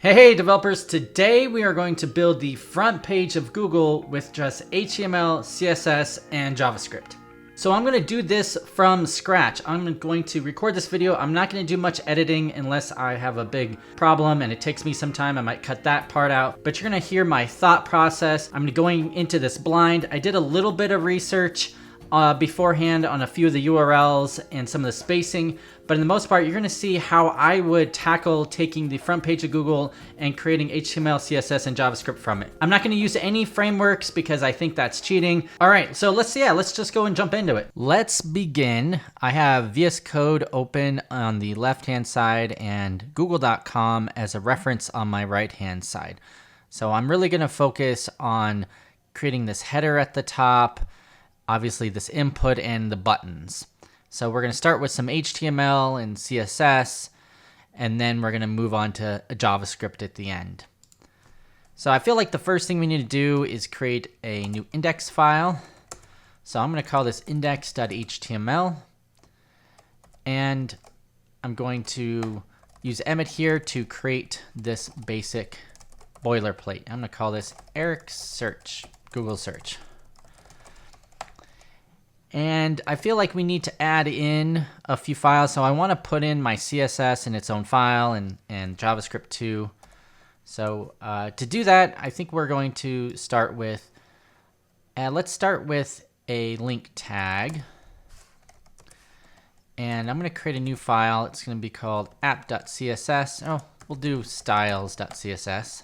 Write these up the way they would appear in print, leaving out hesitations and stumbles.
Hey developers, today we are going to build the front page of Google with just HTML, CSS, and JavaScript. So I'm going to do this from scratch. I'm going to record this video. I'm not going to do much editing unless I have a big problem and it takes me some time. I might cut that part out, but you're going to hear my thought process. I'm going into this blind. I did a little bit of research beforehand on a few of the URLs and some of the spacing, but in the most part, you're going to see how I would tackle taking the front page of Google and creating HTML, CSS, and JavaScript from it. I'm not going to use any frameworks because I think that's cheating. All right, so let's just go and jump into it. Let's begin. I have VS Code open on the left-hand side and google.com as a reference on my right-hand side. So I'm really going to focus on creating this header at the top, obviously this input and the buttons. So we're going to start with some HTML and CSS, and then we're going to move on to a JavaScript at the end. So I feel like the first thing we need to do is create a new index file. So I'm going to call this index.html, and I'm going to use Emmet here to create this basic boilerplate. I'm going to call this Erik search, Google search. And I feel like we need to add in a few files. So I want to put in my CSS in its own file and JavaScript too. So to do that, I think we're going to start with, let's start with a link tag. And I'm going to create a new file. It's going to be called app.css. Oh, we'll do styles.css.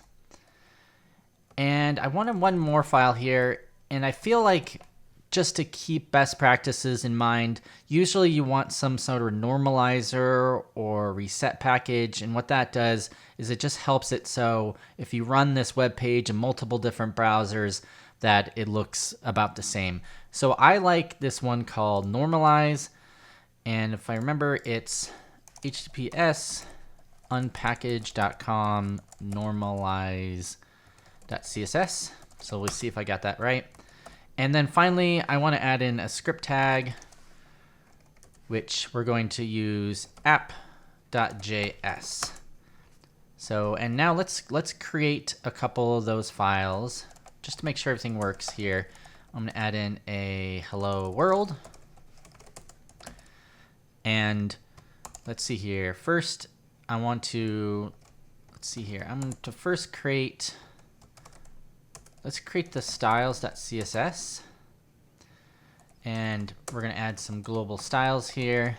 And I wanted one more file here. And I feel like just to keep best practices in mind, usually you want some sort of normalizer or reset package. And what that does is it just helps it so if you run this web page in multiple different browsers, that it looks about the same. So I like this one called normalize. And if I remember, it's https unpackage.com normalize.css. So we'll see if I got that right. And then finally, I want to add in a script tag, which we're going to use app.js. So, and now let's create a couple of those files just to make sure everything works here. I'm going to add in a hello world. And let's see here. First, I want to, I'm going to first create, let's create the styles.css, and we're going to add some global styles here.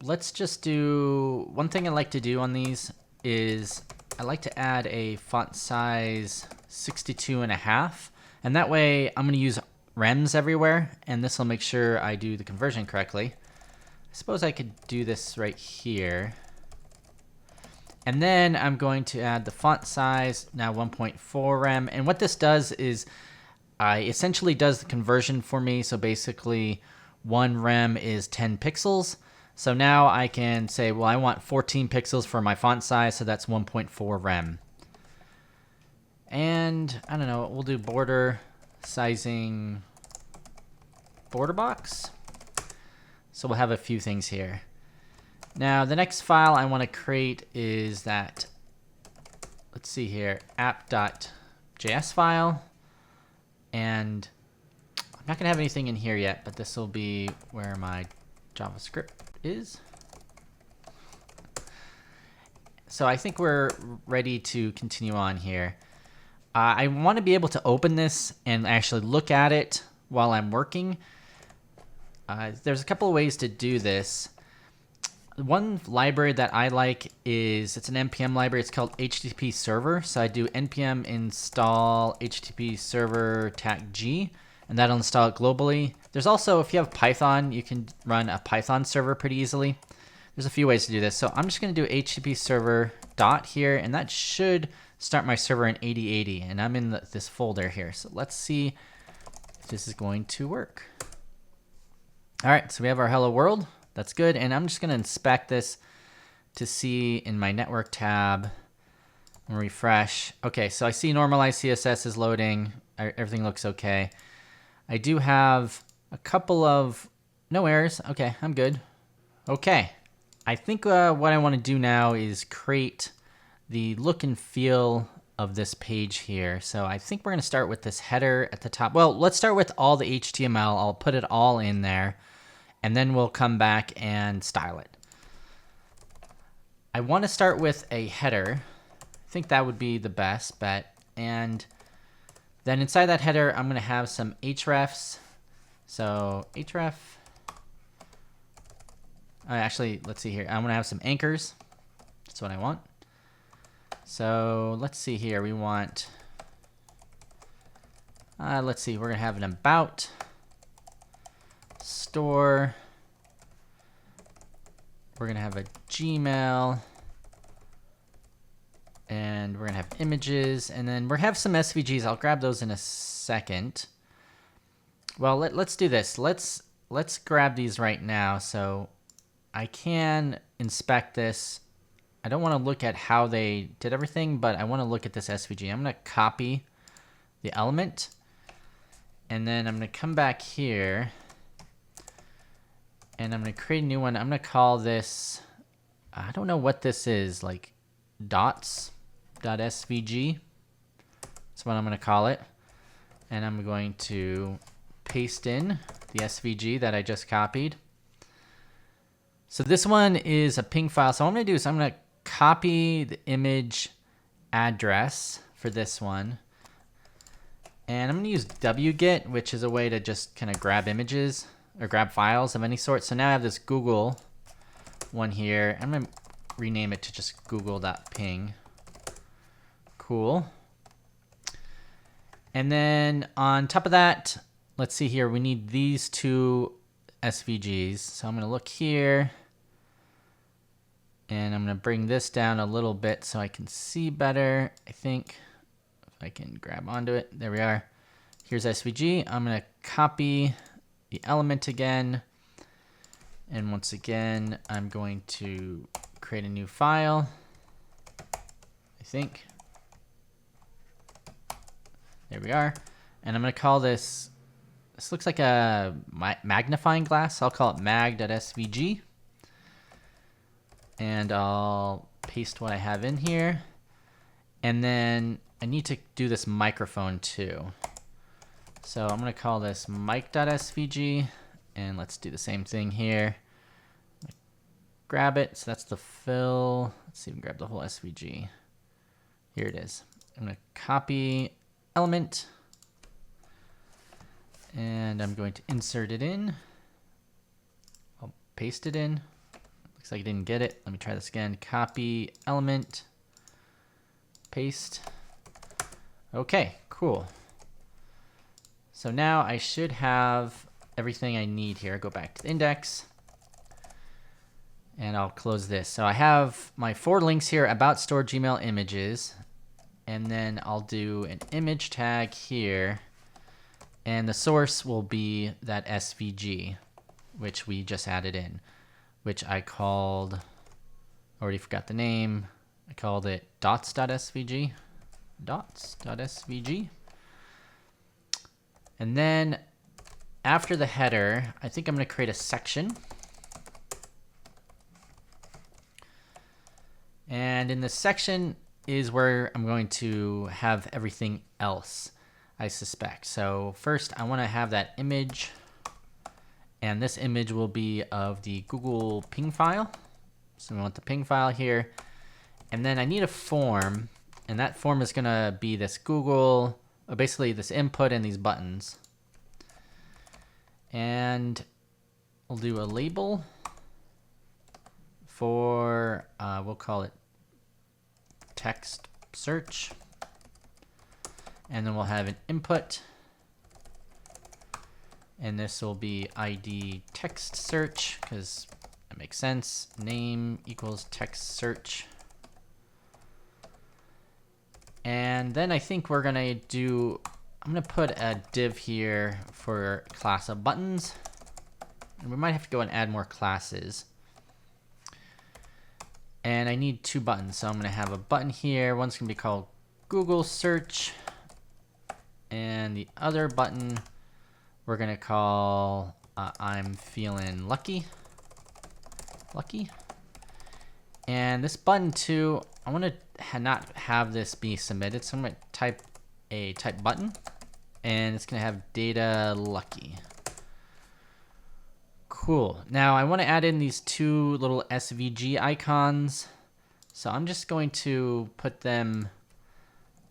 Let's just do, one thing I like to do on these is I like to add a font size 62.5, and that way I'm going to use rems everywhere, and this will make sure I do the conversion correctly. I suppose I could do this right here. And then I'm going to add the font size, now 1.4 rem. And what this does is essentially does the conversion for me. So basically 1 rem is 10 pixels. So now I can say, well, I want 14 pixels for my font size. So that's 1.4 rem. And I don't know, we'll do border sizing border box. So we'll have a few things here. Now, the next file I want to create is that, let's see here, app.js file. And I'm not going to have anything in here yet, but this will be where my JavaScript is. So I think we're ready to continue on here. I want to be able to open this and actually look at it while I'm working. There's a couple of ways to do this. One library that I like is, it's an npm library. It's called HTTP server. So I do npm install HTTP server tac g, and that'll install it globally. There's also, if you have Python, you can run a Python server pretty easily. There's a few ways to do this. So I'm just going to do HTTP server dot here, and that should start my server in 8080, and I'm in this folder here. So let's see if this is going to work. All right, so we have our hello world. That's good, and I'm just going to inspect this to see in my network tab and refresh. Okay, so I see normalized CSS is loading. Everything looks okay. I do have a couple of no errors. Okay, I'm good. Okay, I think what I want to do now is create the look and feel of this page here. So I think we're going to start with this header at the top. Well, let's start with all the HTML. I'll put it all in there, and then we'll come back and style it. I want to start with a header. I think that would be the best bet. And then inside that header, I'm going to have some hrefs. So href. Actually, let's see here. I'm going to have some anchors. That's what I want. So let's see here. We want, let's see, we're going to have an about, store. We're going to have a Gmail. And we're going to have images. And then we're going to have some SVGs. I'll grab those in a second. Well, let's do this. Let's grab these right now. So I can inspect this. I don't want to look at how they did everything, but I want to look at this SVG. I'm going to copy the element, and then I'm going to come back here, and I'm going to create a new one. I'm going to call this, I don't know what this is, like dots.svg. That's what I'm going to call it. And I'm going to paste in the SVG that I just copied. So this one is a ping file. So what I'm going to do is I'm going to copy the image address for this one. And I'm going to use wget, which is a way to just kind of grab images or grab files of any sort. So now I have this Google one here. I'm going to rename it to just google.ping. Cool. And then on top of that, let's see here, we need these two SVGs. So I'm going to look here. And I'm going to bring this down a little bit so I can see better. I think if I can grab onto it. There we are. Here's SVG. I'm going to copy the element again. And once again, I'm going to create a new file. I think. There we are. And I'm going to call this, this looks like a magnifying glass. I'll call it mag.svg. And I'll paste what I have in here. And then I need to do this microphone too. So I'm going to call this mic.svg. And let's do the same thing here. Grab it. So that's the fill. Let's see if we can grab the whole SVG. Here it is. I'm going to copy element. And I'm going to insert it in. I'll paste it in. Looks like I didn't get it. Let me try this again. Copy element, paste. Okay, cool. So now I should have everything I need here. Go back to the index, and I'll close this. So I have my 4 links here about store Gmail images, and then I'll do an image tag here, and the source will be that SVG, which we just added in, which I called, already forgot the name, I called it dots.svg, dots.svg. And then after the header, I think I'm going to create a section. And in this section is where I'm going to have everything else, I suspect. So first I want to have that image. And this image will be of the Google ping file. So we want the ping file here. And then I need a form. And that form is going to be this Google, basically this input and these buttons. And we'll do a label for, we'll call it text search. And then we'll have an input. And this will be ID text search, because that makes sense. Name equals text search. And then I think we're going to do, I'm going to put a div here for class of buttons. And we might have to go and add more classes. And I need 2 buttons. So I'm going to have a button here. One's going to be called Google search. And the other button we're going to call I'm feeling lucky. Lucky. And this button too, I want to not have this be submitted. So I'm going to type a type button, and it's going to have data lucky. Cool. Now I want to add in these two little SVG icons. So I'm just going to put them,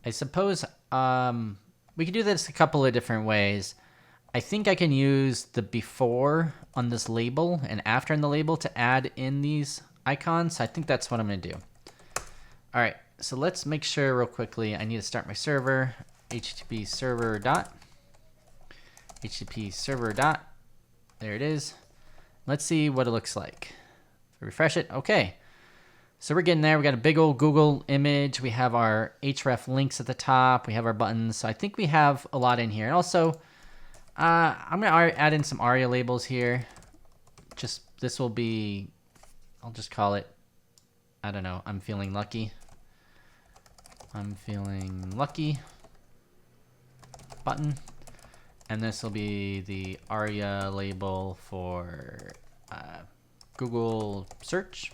I suppose, we could do this a couple of different ways. I think I can use the before on this label and after in the label to add in these icons. So I think that's what I'm going to do. All right, so let's make sure real quickly. I need to start my server, HTTP server dot, HTTP server dot. There it is. Let's see what it looks like. Refresh it. Okay. So we're getting there. We got a big old Google image. We have our href links at the top. We have our buttons. So I think we have a lot in here. And also, I'm going to add in some ARIA labels here. This will be, I'll just call it, I don't know, I'm feeling lucky. I'm feeling lucky button. And this will be the ARIA label for Google search.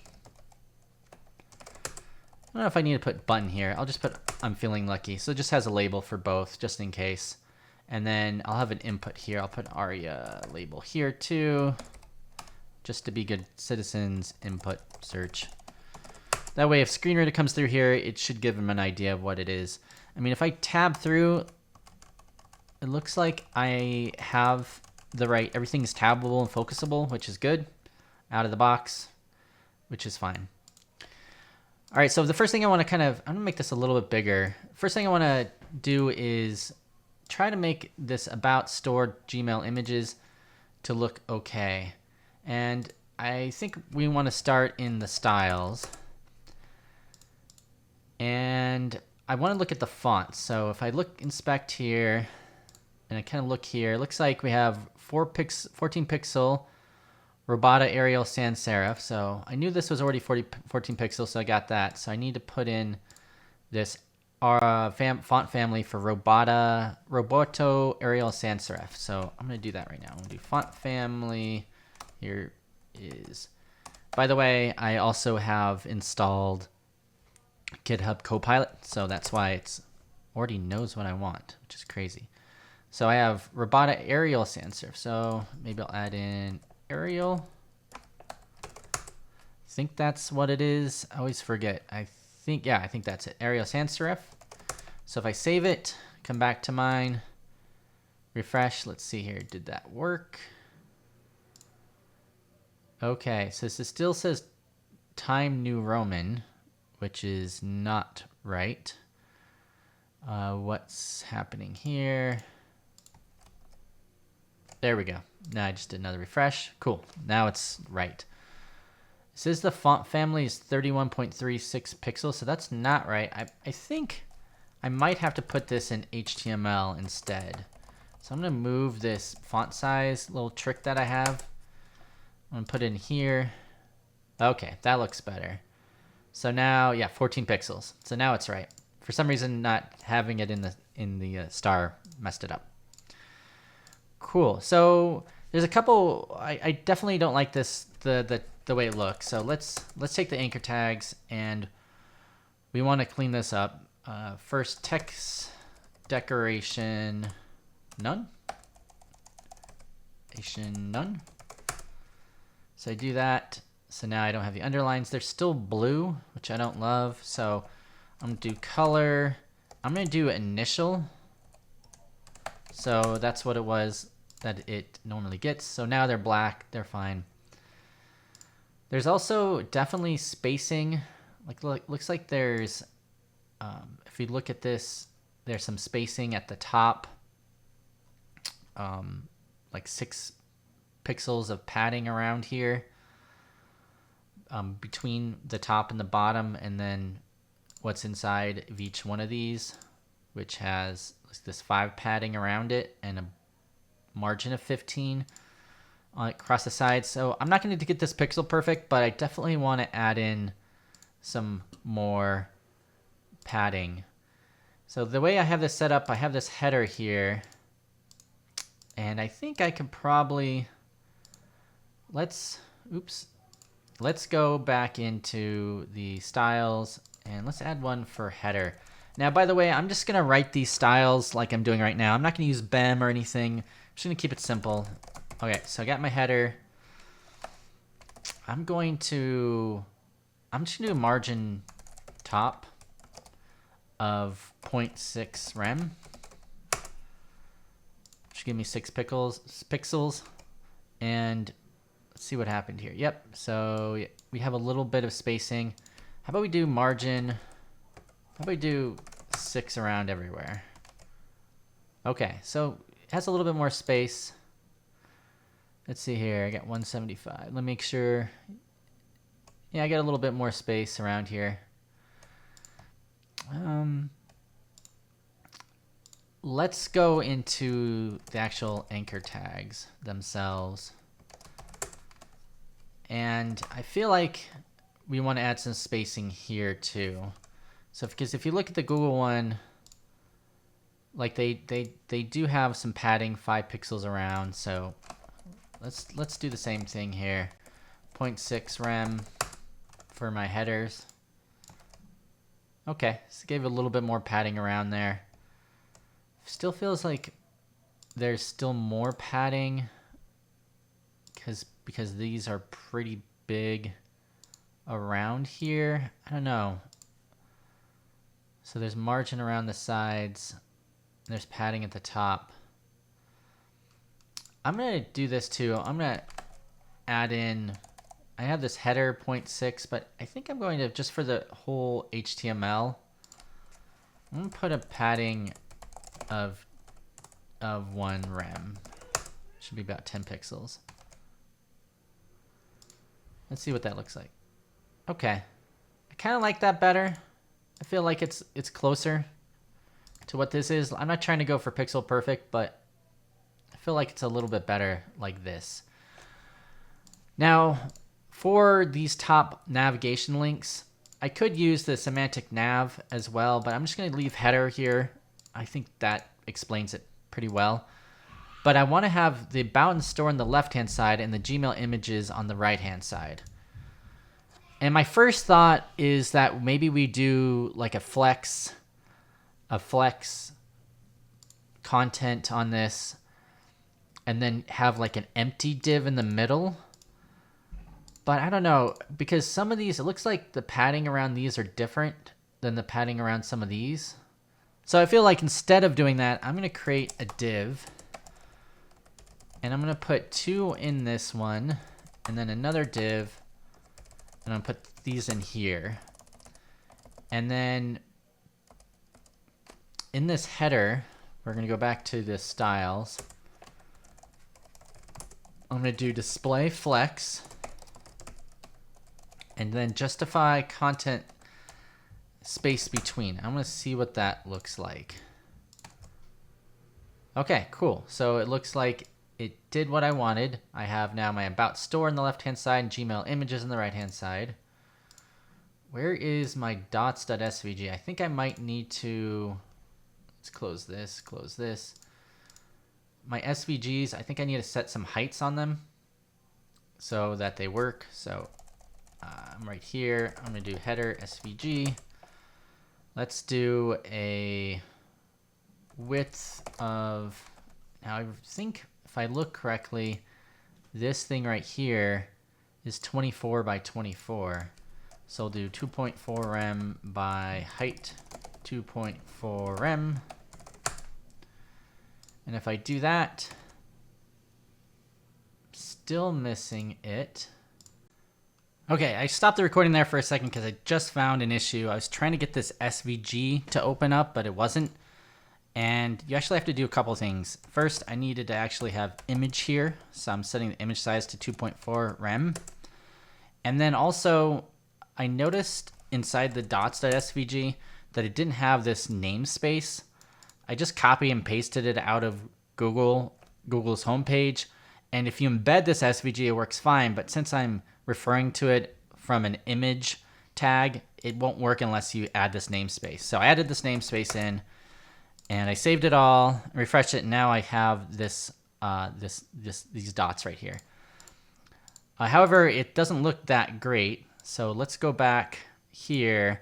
I don't know if I need to put button here. I'll just put I'm feeling lucky. So it just has a label for both just in case. And then I'll have an input here. I'll put ARIA label here too. Just to be good citizens, input search. That way if screen reader comes through here, it should give them an idea of what it is. I mean, if I tab through, it looks like I have the right, everything's tabbable and focusable, which is good. Out of the box, which is fine. All right, so the first thing I want to I'm gonna make this a little bit bigger. First thing I want to do is try to make this about stored Gmail images to look okay. And I think we want to start in the styles. And I want to look at the fonts. So if I inspect here, and I kind of look here, it looks like we have 14 pixel Robota Arial Sans Serif. So I knew this was already 14 pixels, so I got that. So I need to put in this font family for Roboto Arial Sans Serif. So I'm going to do that right now. I'm going to do font family. Here is, by the way, I also have installed GitHub Copilot. So that's why it's already knows what I want, which is crazy. So I have Robota Arial Sans Serif. So maybe I'll add in Arial. I think that's what it is. I always forget. I think that's it. Arial Sans Serif. So if I save it, come back to mine, refresh. Let's see here. Did that work? Okay. So this still says Time New Roman, which is not right. What's happening here? There we go. Now I just did another refresh. Cool. Now it's right. It says the font family is 31.36 pixels, so that's not right. I think I might have to put this in HTML instead. So I'm going to move this font size little trick that I have. I'm going to put it in here. Okay, that looks better. So now, yeah, 14 pixels. So now it's right. For some reason, not having it in the star messed it up. Cool. So there's a couple. I definitely don't like this the way it looks. So let's take the anchor tags and we want to clean this up. First, text decoration none. None. So I do that. So now I don't have the underlines. They're still blue, which I don't love. So I'm gonna do color. I'm gonna do initial. So that's what it was that it normally gets. So now they're black, they're fine. There's also definitely spacing. Looks like there's, if you look at this, there's some spacing at the top. Like 6 pixels of padding around here. Between the top and the bottom, and then what's inside of each one of these, which has this 5 padding around it and a margin of 15 across the side. So I'm not going to get this pixel perfect, but I definitely want to add in some more padding. So the way I have this set up, I have this header here, and I think I can probably, let's go back into the styles and let's add one for header. Now, by the way, I'm just gonna write these styles like I'm doing right now. I'm not gonna use BEM or anything. I'm just gonna keep it simple. Okay, so I got my header. I'm just gonna do a margin top of 0.6 rem. Should give me 6 pixels. And let's see what happened here. Yep, so we have a little bit of spacing. How about we do margin? How about we do 6 around everywhere? Okay, so it has a little bit more space. Let's see here, I got 175. Let me make sure. Yeah, I got a little bit more space around here. Let's go into the actual anchor tags themselves. And I feel like we want to add some spacing here too. So because if you look at the Google one, like they do have some padding, 5 pixels around. So let's do the same thing here. 0.6 rem for my headers. Okay, so gave it a little bit more padding around there. Still feels like there's still more padding because these are pretty big around here. I don't know. So there's margin around the sides. There's padding at the top. I'm going to do this too. I'm going to add in, I have this header 0.6, but I think I'm going to, just for the whole HTML, I'm going to put a padding of 1 rem. Should be about 10 pixels. Let's see what that looks like. Okay, I kind of like that better. I feel like it's closer to what this is. I'm not trying to go for pixel perfect, but I feel like it's a little bit better like this. Now, for these top navigation links, I could use the semantic nav as well, but I'm just going to leave header here. I think that explains it pretty well. But I want to have the about and store on the left-hand side and the Gmail images on the right-hand side. And my first thought is that maybe we do like a flex content on this, and then have like an empty div in the middle. But I don't know, because some of these, it looks like the padding around these are different than the padding around some of these. So I feel like instead of doing that, I'm going to create a div. And I'm going to put 2 in this one, and then another div. And I'm going to put these in here. And then in this header, we're going to go back to the styles. I'm going to do display flex. And then justify content space between. I'm going to see what that looks like. Okay, cool. So it looks like it did what I wanted. I have now my about store on the left-hand side and Gmail images on the right-hand side. Where is my dots.svg? I think I might need to, let's close this. My SVGs, I think I need to set some heights on them so that they work. So I'm right here. I'm going to do header SVG. Let's do a width of, now I think if I look correctly, this thing right here is 24 by 24. So I'll do 2.4 rem by height 2.4 rem. And if I do that, still missing it. Okay, I stopped the recording there for a second because I just found an issue. I was trying to get this SVG to open up, but it wasn't. And you actually have to do a couple things. First, I needed to actually have image here. So I'm setting the image size to 2.4 rem. And then also, I noticed inside the dots.svg that it didn't have this namespace. I just copy and pasted it out of Google's homepage. And if you embed this SVG, it works fine. But since I'm referring to it from an image tag, it won't work unless you add this namespace. So I added this namespace in, and I saved it all, refreshed it, and now I have this these dots right here. However, it doesn't look that great. So let's go back here.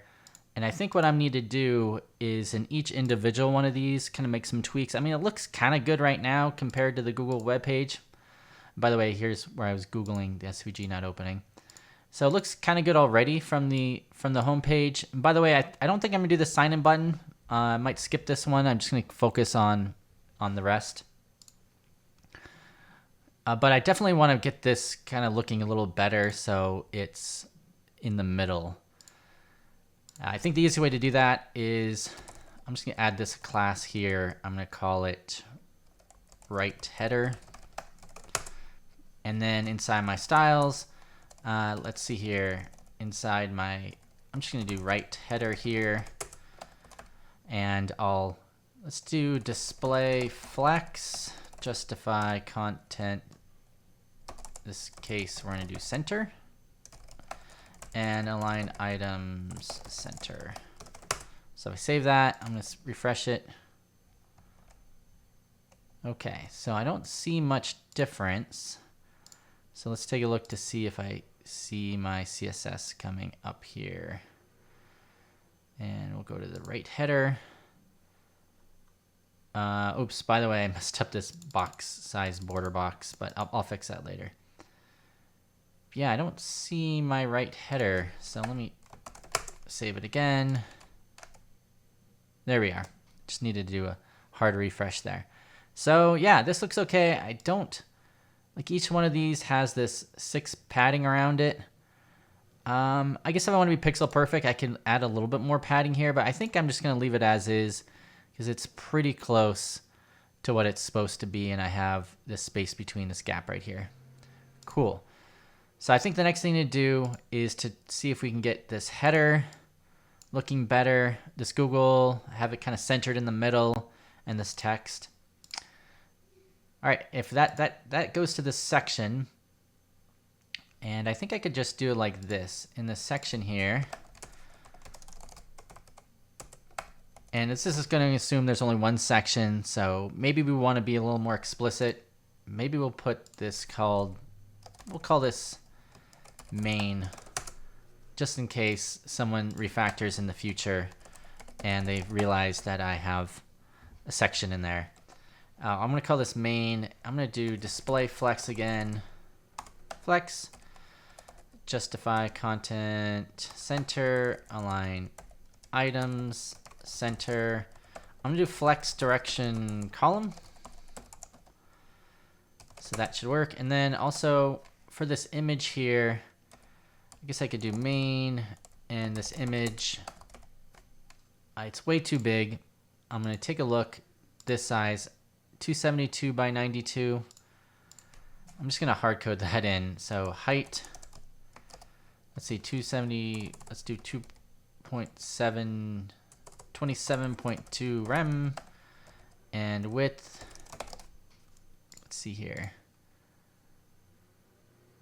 And I think what I need to do is in each individual one of these kind of make some tweaks. I mean, it looks kind of good right now compared to the Google web page. By the way, here's where I was Googling the SVG not opening. So it looks kind of good already from the home page. And by the way, I don't think I'm gonna do the sign in button. I might skip this one. I'm just gonna focus on the rest. But I definitely want to get this kind of looking a little better so it's in the middle. I think the easy way to do that is I'm just going to add this class here. I'm going to call it right header. And then inside my styles, let's see here. Inside my, I'm just going to do right header here. And let's do display flex, justify content. In this case, we're going to do center. And align items center. So if I save that, I'm going to refresh it. Okay, so I don't see much difference. So let's take a look to see if I see my CSS coming up here. And we'll go to the right header. Oops, by the way, I messed up this box size border box, but I'll fix that later. Yeah, I don't see my right header, so let me save it again. There we are. Just needed to do a hard refresh there. So yeah, this looks okay. I don't, like each one of these has this 6 padding around it. I guess if I want to be pixel perfect, I can add a little bit more padding here, but I think I'm just gonna leave it as is because it's pretty close to what it's supposed to be, and I have this space between this gap right here. Cool. So I think the next thing to do is to see if we can get this header looking better, this Google, have it kind of centered in the middle, and this text. All right, if that goes to this section, and I think I could just do it like this in this section here. And this is going to assume there's only one section, so maybe we want to be a little more explicit. Maybe we'll put this we'll call this main, just in case someone refactors in the future and they realize that I have a section in there. I'm going to call this main. I'm going to do display flex again. Flex, justify content center, align items center. I'm going to do flex direction column. So that should work. And then also for this image here, I guess I could do main and this image. It's way too big. I'm going to take a look. This size, 272 by 92. I'm just going to hard code that in. So height, let's see, 270. Let's do 2.7, 27.2 rem, and width. Let's see here.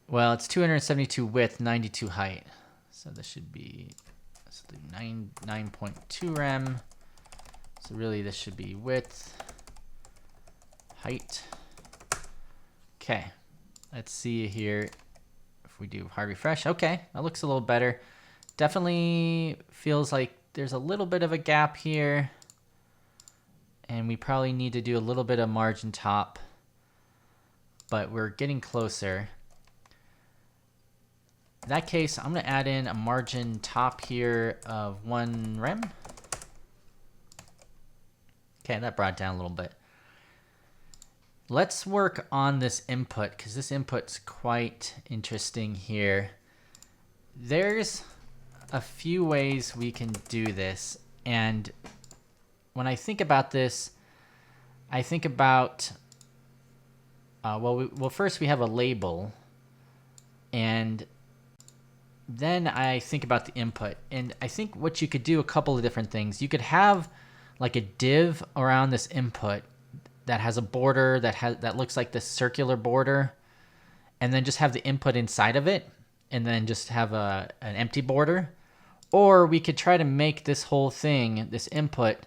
Well, it's 272 width, 92 height. So this should be 9.2 rem. So really this should be width, height. Okay, let's see here if we do hard refresh. Okay, that looks a little better. Definitely feels like there's a little bit of a gap here. And we probably need to do a little bit of margin top. But we're getting closer. In that case, I'm going to add in a margin top here of 1 rem. Okay, that brought it down a little bit. Let's work on this input because this input's quite interesting here. There's a few ways we can do this, and when I think about this, I think about well, first we have a label, and then I think about the input, and I think what you could do a couple of different things. You could have like a div around this input that has a border that looks like this circular border, and then just have the input inside of it, and then just have an empty border. Or we could try to make this whole thing, this input,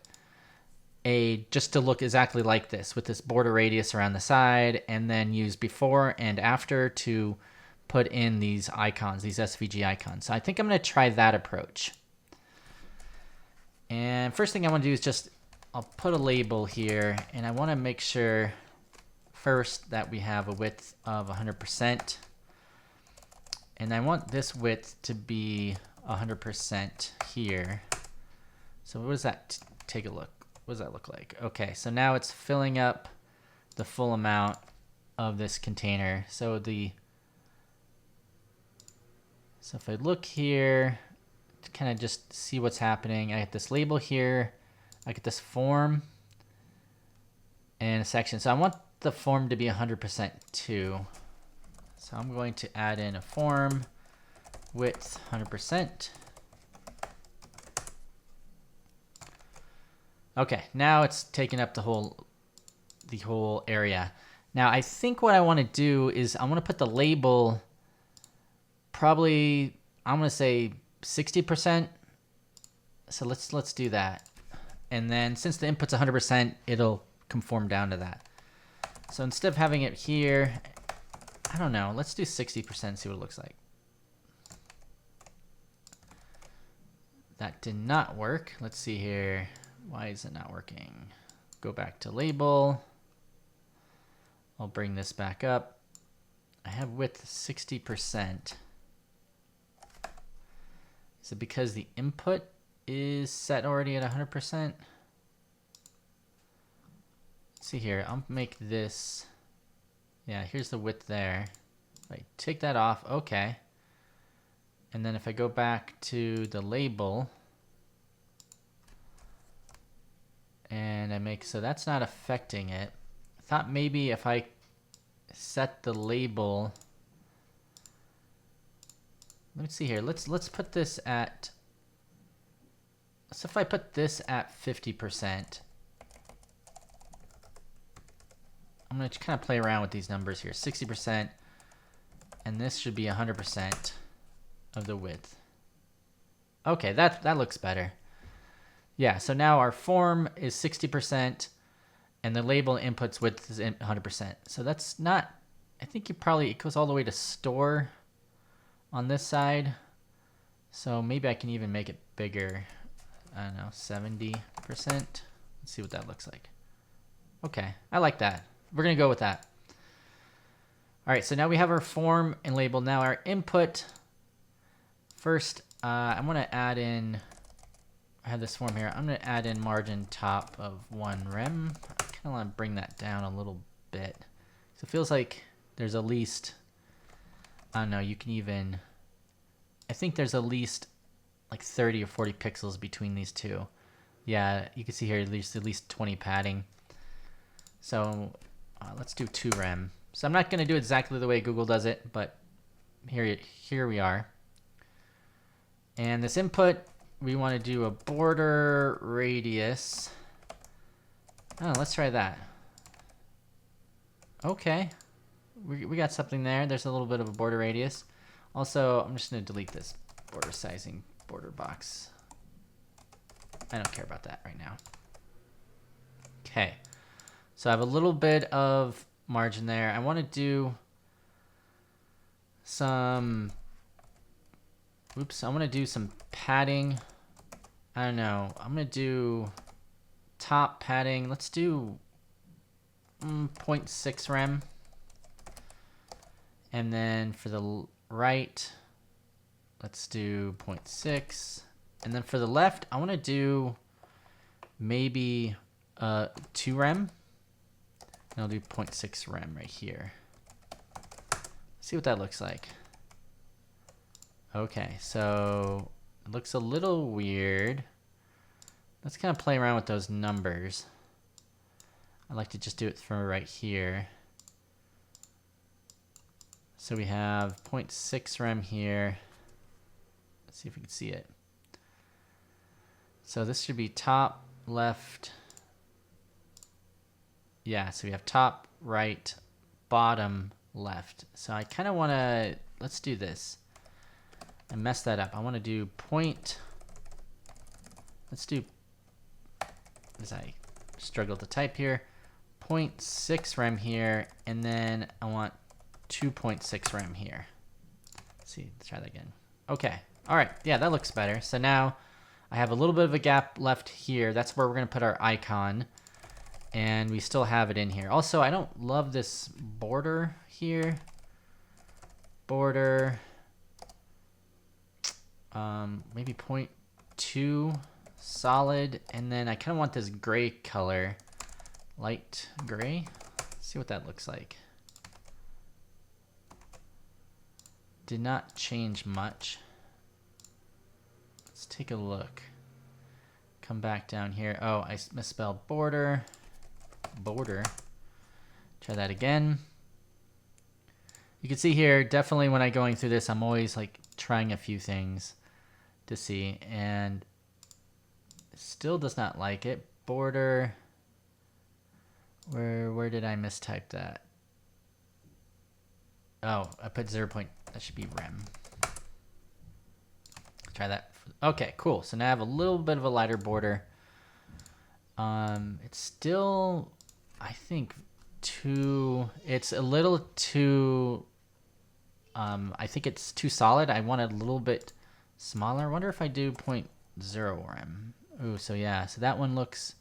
just to look exactly like this with this border radius around the side, and then use before and after to put in these icons, these SVG icons. So I think I'm going to try that approach. And first thing I want to do is just, I'll put a label here, and I want to make sure first that we have a width of 100%. And I want this width to be 100% here. So what does that, take a look. What does that look like? Okay, so now it's filling up the full amount of this container. So if I look here to kind of just see what's happening, I get this label here, I get this form and a section. So I want the form to be 100% too. So I'm going to add in a form width 100%. Okay, now it's taking up the whole area. Now I think what I want to do is I want to put the label probably, I'm going to say 60%. So let's do that. And then since the input's 100%, it'll conform down to that. So instead of having it here, I don't know, let's do 60%, see what it looks like. That did not work. Let's see here. Why is it not working? Go back to label. I'll bring this back up. I have width 60%. Is it because the input is set already at 100%? Let's see here. I'll make this. Yeah, here's the width there. If I take that off, okay. And then if I go back to the label, and I make, so that's not affecting it. I thought maybe if I set the label, let's see here. Let's put this at, so if I put this at 50%, I'm going to kind of play around with these numbers here. 60%, and this should be 100% of the width. Okay, that looks better. Yeah, so now our form is 60%, and the label inputs width is 100%. So that's not, I think it goes all the way to store on this side. So maybe I can even make it bigger. I don't know, 70%. Let's see what that looks like. Okay, I like that. We're going to go with that. All right, so now we have our form and label. Now our input. First, I'm going to add in, I have this form here. I'm going to add in margin top of 1 rem. I kind of want to bring that down a little bit. So it feels like there's at least, I don't know, you can even, I think there's at least like 30 or 40 pixels between these two. Yeah, you can see here at least 20 padding. So let's do 2 rem. So I'm not going to do it exactly the way Google does it, but here we are. And this input, we want to do a border radius. Oh, let's try that. Okay, we got something there. There's a little bit of a border radius. Also, I'm just going to delete this border sizing border box. I don't care about that right now. Okay, so I have a little bit of margin there. I want to do some, I want to do some padding. I don't know. I'm going to do top padding. Let's do 0.6 rem. And then for the right, let's do 0.6. And then for the left, I want to do maybe 2 rem. And I'll do 0.6 rem right here. See what that looks like. Okay, so it looks a little weird. Let's kind of play around with those numbers. I like to just do it from right here. So we have 0.6 rem here. Let's see if we can see it. So this should be top, left. Yeah, so we have top, right, bottom, left. So I kind of want to, let's do this. I messed that up. I want to do let's do, as I struggle to type here, 0.6 rem here, and then I want 2.6 rem here. Let's see, let's try that again. Okay, all right, yeah, that looks better. So now I have a little bit of a gap left here. That's where we're gonna put our icon, and we still have it in here. Also, I don't love this border here. Border, maybe 0.2 solid, and then I kind of want this gray color, light gray. Let's see what that looks like. Did not change much. Let's take a look. Come back down here. Oh, I misspelled border. Border. Try that again. You can see here, definitely when I'm going through this, I'm always like trying a few things to see, and it still does not like it. Border. Where did I mistype that? Oh, I put 0. That should be rem. Try that. Okay, cool. So now I have a little bit of a lighter border. It's still, I think, it's a little too, I think it's too solid. I want it a little bit smaller. I wonder if I do 0.0 rem. Ooh, so yeah, so that one looks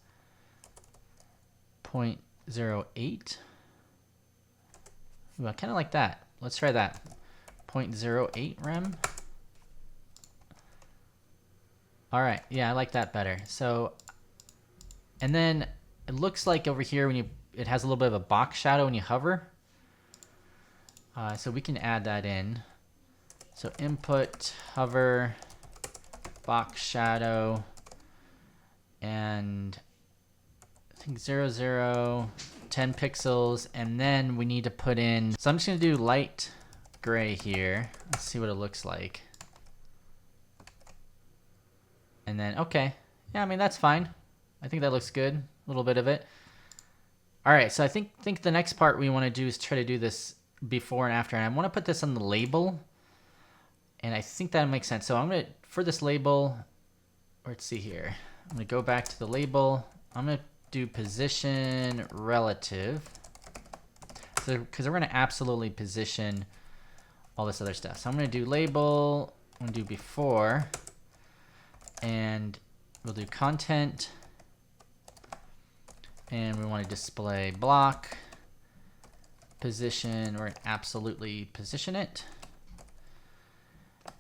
0.08. Ooh, I kind of like that. Let's try that. 0.08 rem. All right, yeah, I like that better. So, and then it looks like over here when it has a little bit of a box shadow when you hover. So we can add that in. So input, hover, box shadow, and I think 0, 0, 10 pixels, and then we need to put in, so I'm just gonna do light gray here. Let's see what it looks like. And then, okay, yeah, I mean, that's fine. I think that looks good, a little bit of it. All right, so I think the next part we wanna do is try to do this before and after, and I wanna put this on the label, and I think that makes sense. So I'm gonna, for this label, let's see here. I'm gonna go back to the label. I'm gonna do position relative. So, because we're gonna absolutely position all this other stuff. So I'm gonna do label, I'm gonna do before, and we'll do content, and we wanna display block, position, we're gonna absolutely position it.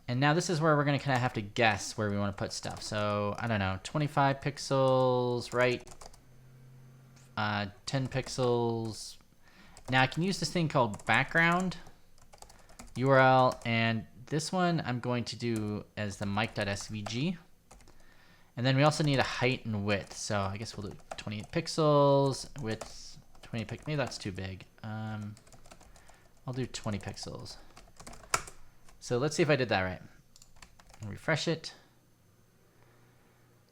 And now this is where we're gonna kind of have to guess where we wanna put stuff. So, I don't know, 25 pixels, right? 10 pixels. Now I can use this thing called background URL, and this one I'm going to do as the mic.svg. And then we also need a height and width. So I guess we'll do 28 pixels, width 20 pixels. Maybe that's too big. I'll do 20 pixels. So let's see if I did that right. Refresh it.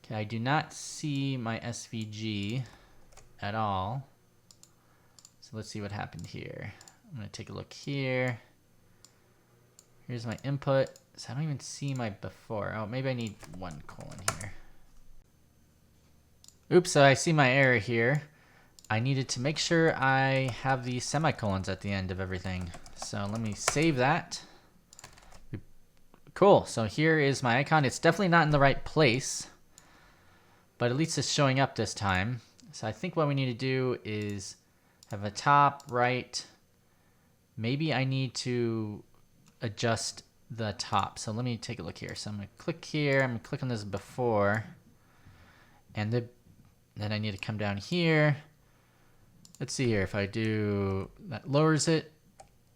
Okay, I do not see my SVG at all. So let's see what happened here. I'm gonna take a look here. Here's my input. So I don't even see my before. Oh, maybe I need 1 colon here. Oops, so I see my error here. I needed to make sure I have the semicolons at the end of everything. So let me save that. Cool, so here is my icon. It's definitely not in the right place, but at least it's showing up this time. So I think what we need to do is have a top, right. Maybe I need to adjust the top. So let me take a look here. So I'm gonna click here, I'm gonna click on this before, and then I need to come down here. Let's see here, if I do, that lowers it.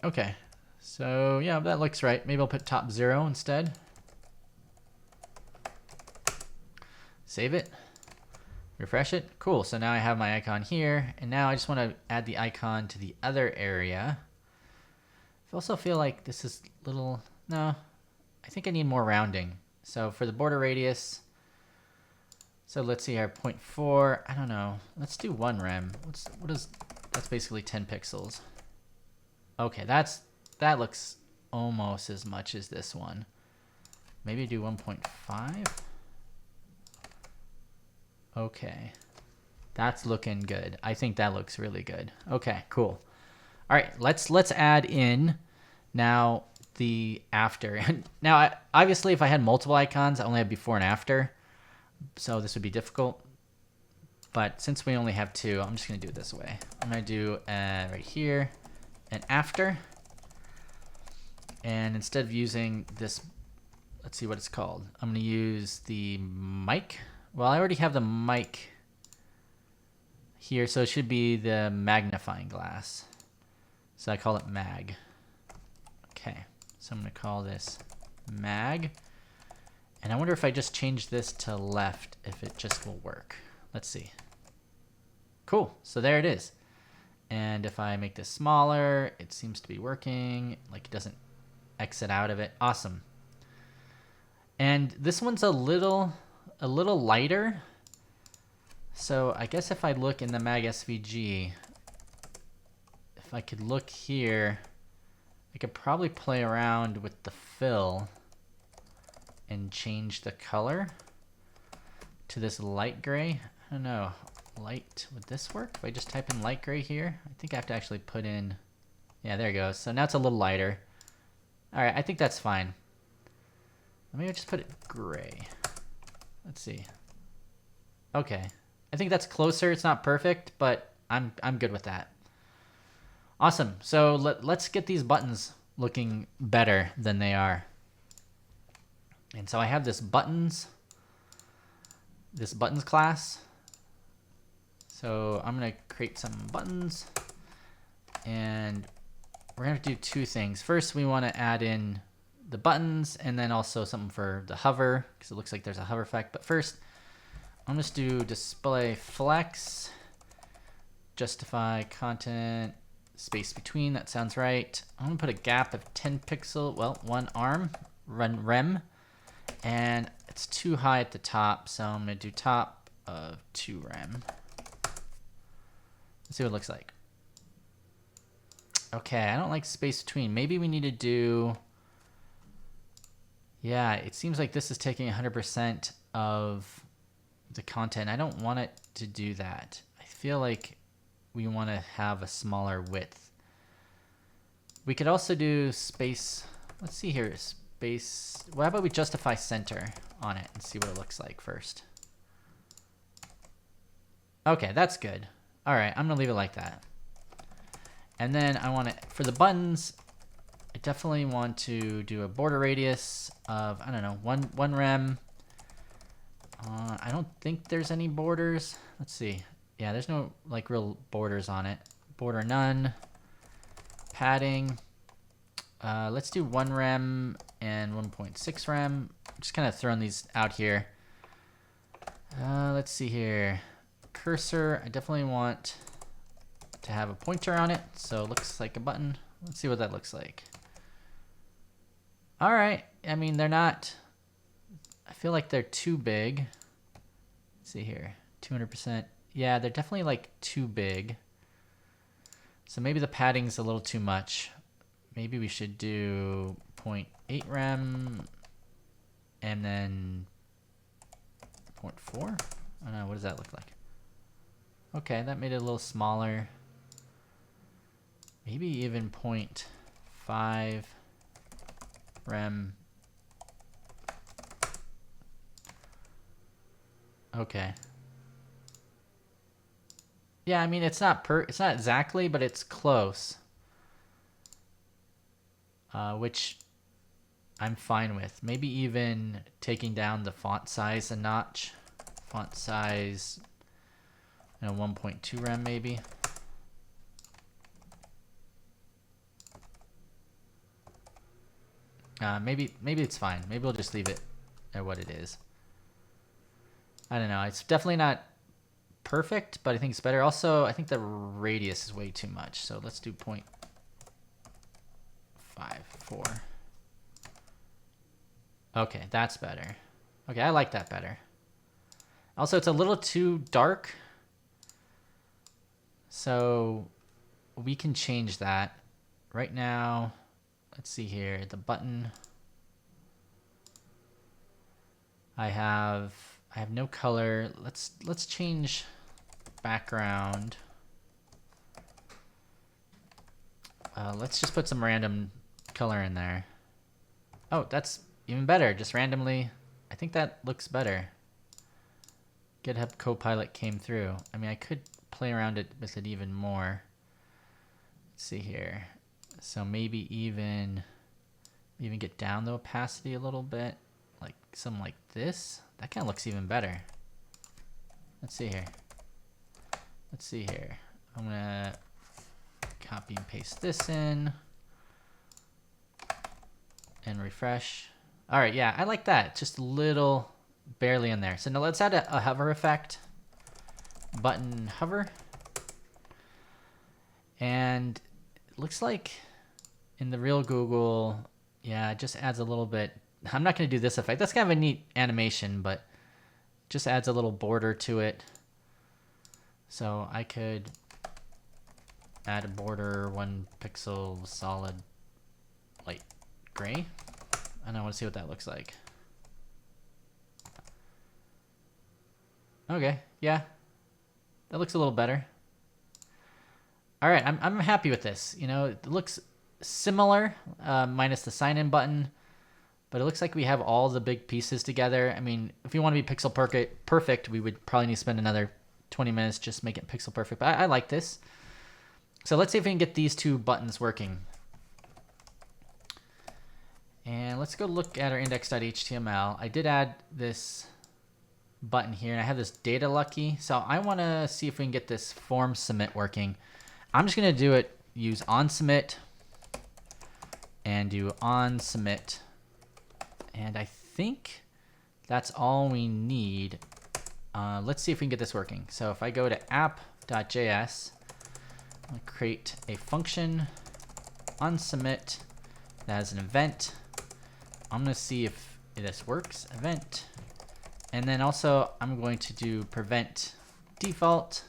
Okay, so yeah, that looks right. Maybe I'll put top 0 instead. Save it, refresh it. Cool, so now I have my icon here, and now I just want to add the icon to the other area. I also feel like this is little, no, I think I need more rounding. So for the border radius, so let's see here, 0.4, I don't know. Let's do 1 rem. That's basically 10 pixels. Okay, that looks almost as much as this one. Maybe do 1.5. Okay, that's looking good. I think that looks really good. Okay, cool. All right, let's add in. Now, the after. Now, obviously, if I had multiple icons, I only have before and after, so this would be difficult. But since we only have two, I'm just going to do it this way. I'm going to do right here an after. And instead of using this, let's see what it's called. I'm going to use the mic. Well, I already have the mic here, so it should be the magnifying glass. So I call it mag. Okay, so I'm going to call this mag. And I wonder if I just change this to left, if it just will work. Let's see. Cool, so there it is. And if I make this smaller, it seems to be working. Like it doesn't exit out of it. Awesome. And this one's a little lighter. So I guess if I look in the mag SVG, if I could look here, I could probably play around with the fill and change the color to this light gray. I don't know, light, would this work? If I just type in light gray here, I think I have to actually put in, yeah, there it goes. So now it's a little lighter. All right, I think that's fine. Maybe I just put it gray. Let's see. Okay, I think that's closer. It's not perfect, but I'm good with that. Awesome. So let's get these buttons looking better than they are. And so I have this buttons class. So I'm going to create some buttons, and we're going to do two things. First, we want to add in the buttons, and then also something for the hover, because it looks like there's a hover effect. But first, I'm just do display flex, justify content, space between. That sounds right. I'm going to put a gap of 10 pixel, well, one arm, run rem, and it's too high at the top, so I'm going to do top of 2 rem. Let's see what it looks like. Okay, I don't like space between. Maybe we need to do, yeah, it seems like this is taking 100% of the content. I don't want it to do that. I feel like we want to have a smaller width. We could also do space, let's see here, space, well, how about we justify center on it and see what it looks like first. Okay, that's good. All right, I'm gonna leave it like that. And then I want to, for the buttons, I definitely want to do a border radius of, I don't know, one rem. I don't think there's any borders. Let's see. Yeah, there's no like real borders on it. Border none. Padding. Let's do 1 rem and 1.6 rem. Just kind of throwing these out here. Let's see here. Cursor, I definitely want to have a pointer on it, so it looks like a button. Let's see what that looks like. All right, I mean, they're not, I feel like they're too big. Let's see here, 200%. Yeah, they're definitely like too big. So maybe the padding's a little too much. Maybe we should do 0.8 rem and then 0.4. I don't know, what does that look like? Okay, that made it a little smaller. Maybe even 0.5 rem. Okay. Yeah, I mean, it's not exactly, but it's close. Which I'm fine with. Maybe even taking down the font size a notch. Font size, 1.2 rem maybe. Maybe it's fine. Maybe we'll just leave it at what it is. I don't know. It's definitely not perfect, but I think it's better. Also, I think the radius is way too much. So let's do 0.54. Okay, that's better. Okay, I like that better. Also, it's a little too dark. So we can change that. Right now, let's see here, the button. I have no color. Let's change background. Let's just put some random color in there. Oh, that's even better. Just randomly. I think that looks better. GitHub Copilot came through. I mean, I could play around with it even more. Let's see here. So maybe even get down the opacity a little bit, like something like this. That kind of looks even better. Let's see here. Let's see here. I'm gonna copy and paste this in and refresh. All right, yeah, I like that. Just a little, barely in there. So now let's add a hover effect. Button hover. And it looks like in the real Google, yeah, it just adds a little bit. I'm not going to do this effect. That's kind of a neat animation, but just adds a little border to it. So I could add a border 1 pixel solid light gray. And I want to see what that looks like. Okay, yeah, that looks a little better. All right, I'm happy with this. You know, it looks similar, minus the sign in button, but it looks like we have all the big pieces together. I mean, if you want to be pixel perfect, we would probably need to spend another 20 minutes just making it pixel perfect, but I like this. So let's see if we can get these 2 buttons working. And let's go look at our index.html. I did add this button here, and I have this data lucky. So I want to see if we can get this form submit working. I'm just going to do it, use on submit, and do on submit. And I think that's all we need. Let's see if we can get this working. So if I go to app.js, I'll create a function on submit that has an event. I'm going to see if this works, event. And then also I'm going to do prevent default.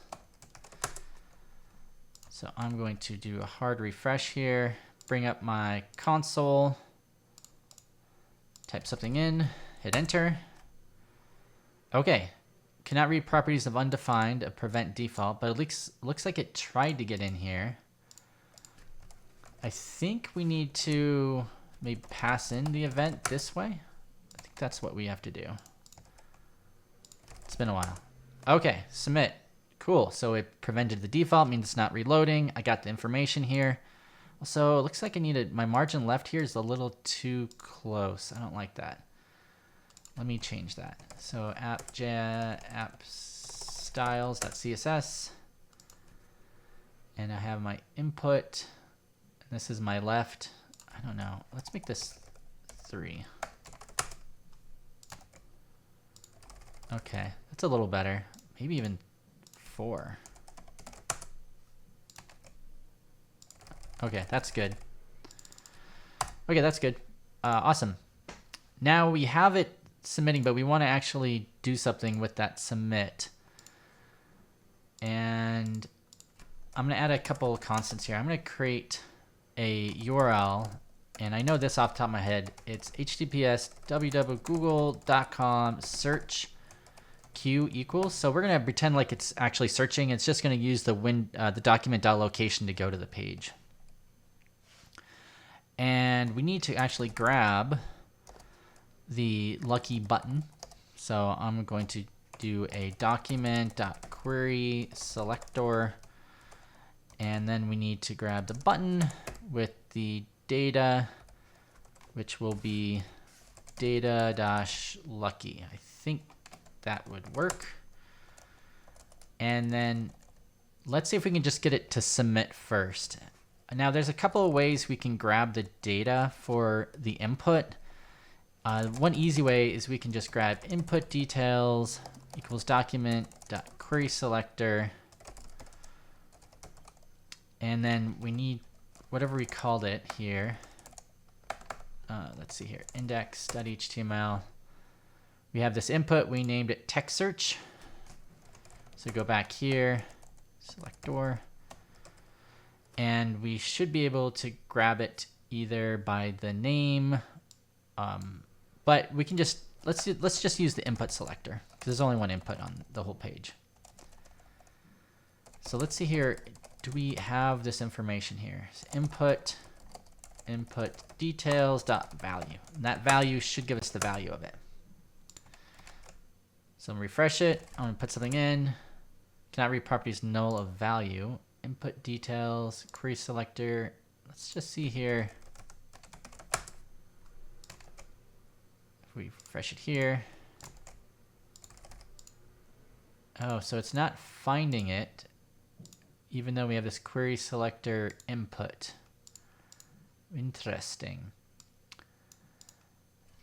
So I'm going to do a hard refresh here, bring up my console, type something in, hit enter. Okay, cannot read properties of undefined, a prevent default, but it looks like it tried to get in here. I think we need to maybe pass in the event this way. I think that's what we have to do. It's been a while. Okay, submit. Cool, so it prevented the default, means it's not reloading. I got the information here. Also, it looks like I needed, my margin left here is a little too close. I don't like that. Let me change that. So app styles.css. And I have my input. And this is my left. I don't know. Let's make this 3. Okay, that's a little better. Maybe even 4. Okay, that's good. Okay, that's good. Awesome. Now we have it submitting, but we want to actually do something with that submit. And I'm going to add a couple of constants here. I'm going to create a URL, and I know this off the top of my head. It's https www.google.com search q equals. So we're going to pretend like it's actually searching. It's just going to use the document.location to go to the page. And we need to actually grab the lucky button. So I'm going to do a document.query selector. And then we need to grab the button with the data, which will be data-lucky. I think that would work. And then let's see if we can just get it to submit first. Now there's a couple of ways we can grab the data for the input. One easy way is we can just grab input details equals document.query selector. And then we need whatever we called it here. Let's see here, index.html. We have this input, we named it text search. So go back here, selector. And we should be able to grab it either by the name, but we can just, let's just use the input selector because there's only one input on the whole page. So let's see here, do we have this information here? So input input details dot value. And that value should give us the value of it. So I'm gonna refresh it. I'm gonna put something in. Cannot read properties null of value. Input details, query selector. Let's just see here. If we refresh it here. Oh, so it's not finding it, even though we have this query selector input. Interesting.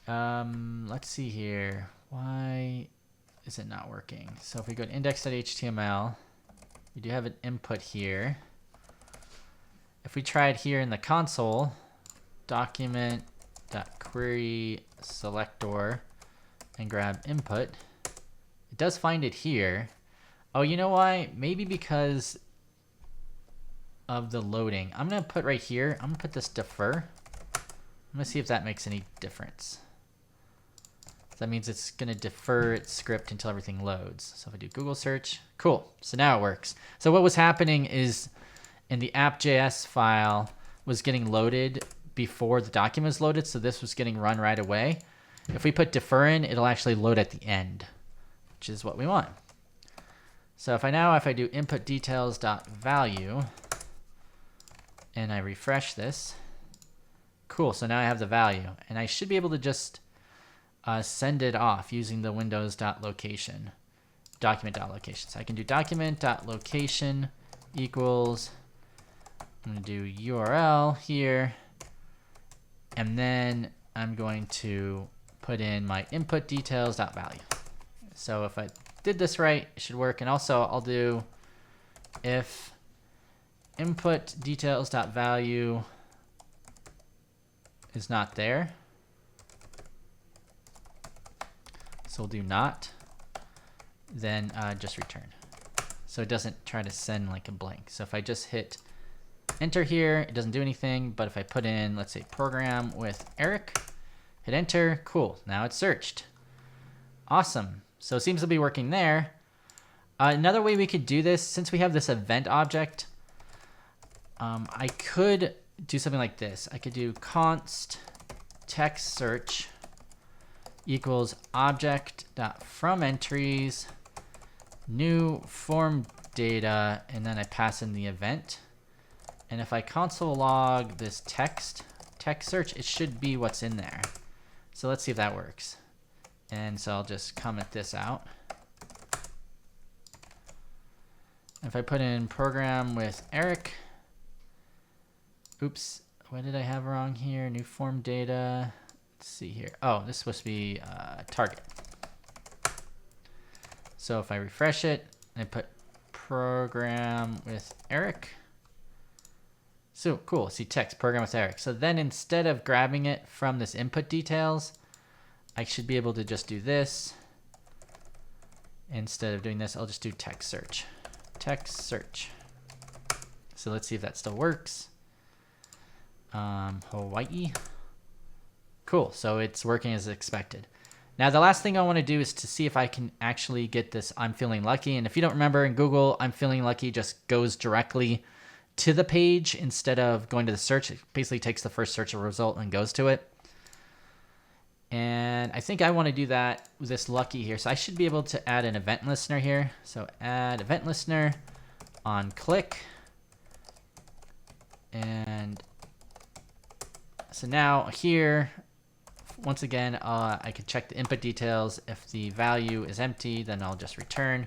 Let's see here. Why is it not working? So if we go to index.html, we do have an input here. If we try it here in the console, document.query selector and grab input, it does find it here. Oh, you know why? Maybe because of the loading. I'm going to put right here, I'm going to put this defer. I'm going to see if that makes any difference. That means it's going to defer its script until everything loads. So if I do Google search, cool. So now it works. So what was happening is in the app.js file was getting loaded before the document was loaded. So this was getting run right away. If we put defer in, it'll actually load at the end, which is what we want. So if I do input details dot value and I refresh this, cool. So now I have the value and I should be able to just send it off using the windows.location, document.location. So I can do document.location equals, I'm going to do URL here, and then I'm going to put in my input details.value. So if I did this right, it should work. And also I'll do if input details.value is not there. So we'll do not, then just return. So it doesn't try to send like a blank. So if I just hit enter here, it doesn't do anything. But if I put in, let's say, program with Erik, hit enter, cool. Now it's searched. Awesome. So it seems to be working there. Another way we could do this, since we have this event object, I could do something like this. I could do const text search equals object.from entries new form data, and then I pass in the event. And if I console log this text search, it should be what's in there. So let's see if that works. And so I'll just comment this out. If I put in program with Erik, oops, what did I have wrong here? New form data. Let's see here. Oh, this is supposed to be target. So if I refresh it and I put program with Erik, so cool. See text program with Erik. So then instead of grabbing it from this input details, I should be able to just do this. Instead of doing this, I'll just do text search. Text search. So let's see if that still works. Hawaii. Cool, so it's working as expected. Now the last thing I want to do is to see if I can actually get this I'm feeling lucky. And if you don't remember, in Google, I'm feeling lucky just goes directly to the page instead of going to the search. It basically takes the first search result and goes to it. And I think I want to do that with this lucky here. So I should be able to add an event listener here. So add event listener on click. And so now here, once again, I can check the input details. If the value is empty, then I'll just return.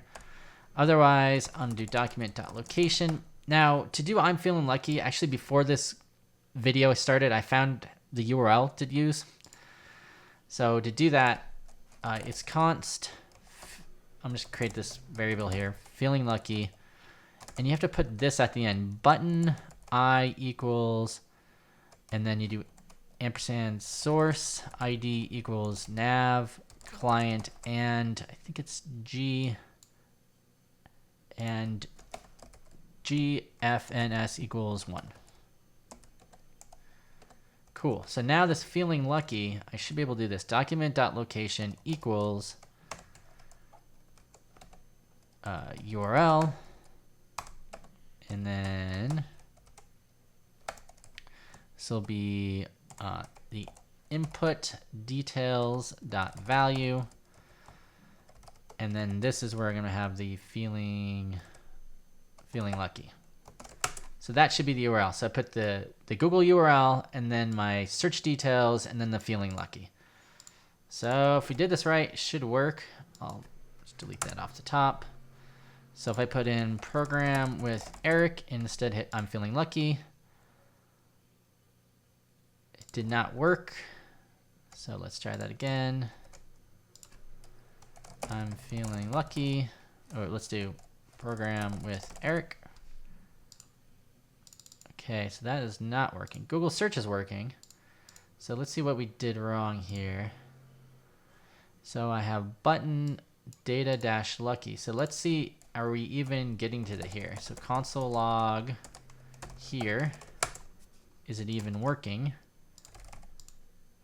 Otherwise, I'm gonna do document.location. Now, to do I'm feeling lucky, actually before this video started, I found the URL to use. So to do that, it's const, I'm just create this variable here, feeling lucky, and you have to put this at the end, button I equals, and then you do ampersand source ID equals nav client, and I think it's G and GFNS equals 1. Cool. So now this feeling lucky, I should be able to do this. Document.location equals URL, and then this will be the input details dot value, and then this is where I'm gonna have the feeling lucky. So that should be the URL. So I put the Google URL and then my search details and then the feeling lucky. So if we did this right, it should work. I'll just delete that off the top. So if I put in program with Erik and instead hit I'm feeling lucky, it did not work. So let's try that again. I'm feeling lucky. Or let's do program with Erik. Okay, so that is not working. Google search is working. So let's see what we did wrong here. So I have button data dash lucky. So let's see, are we even getting to the here? So console log here. Is it even working?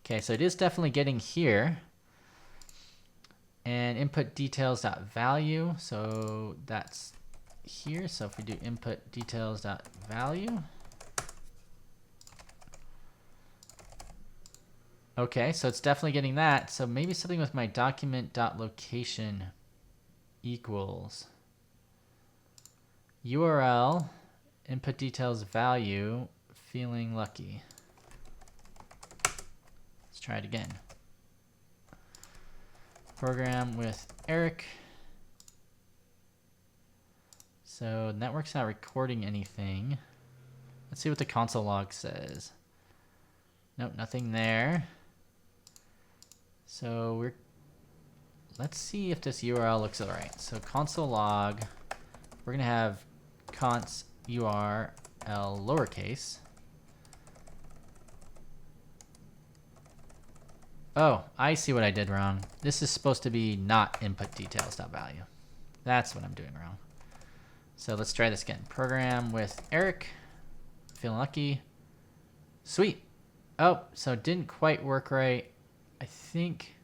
Okay, so it is definitely getting here. And input details dot value. So that's here. So if we do input details dot value. Okay, so it's definitely getting that. So maybe something with my document.location equals URL, input details value, feeling lucky. Let's try it again. Program with Erik. So network's not recording anything. Let's see what the console log says. Nope, nothing there. So let's see if this URL looks all right. So console log, we're gonna have const URL lowercase. Oh, I see what I did wrong. This is supposed to be not input details.value. That's what I'm doing wrong. So let's try this again. Program with Erik, feeling lucky. Sweet. Oh, so it didn't quite work right. I think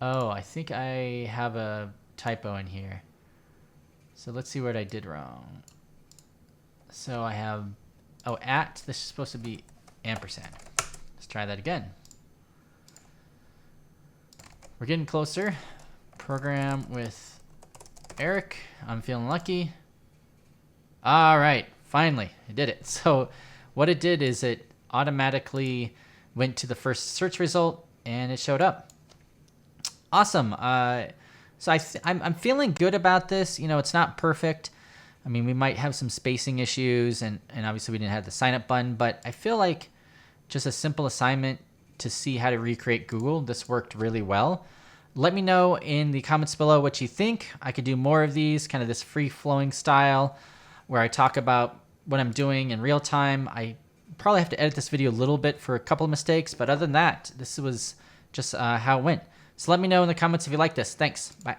I have a typo in here. So let's see what I did wrong. So I have, this is supposed to be ampersand. Let's try that again. We're getting closer. Program with Erik, I'm feeling lucky. All right, finally, I did it. So what it did is it automatically went to the first search result and it showed up. Awesome. So I'm feeling good about this. You know, it's not perfect. I mean, we might have some spacing issues and obviously we didn't have the sign up button, but I feel like just a simple assignment to see how to recreate Google, this worked really well. Let me know in the comments below what you think. I could do more of these, kind of this free flowing style where I talk about what I'm doing in real time. I probably have to edit this video a little bit for a couple of mistakes, but other than that, this was just how it went. So let me know in the comments if you like this. Thanks. Bye.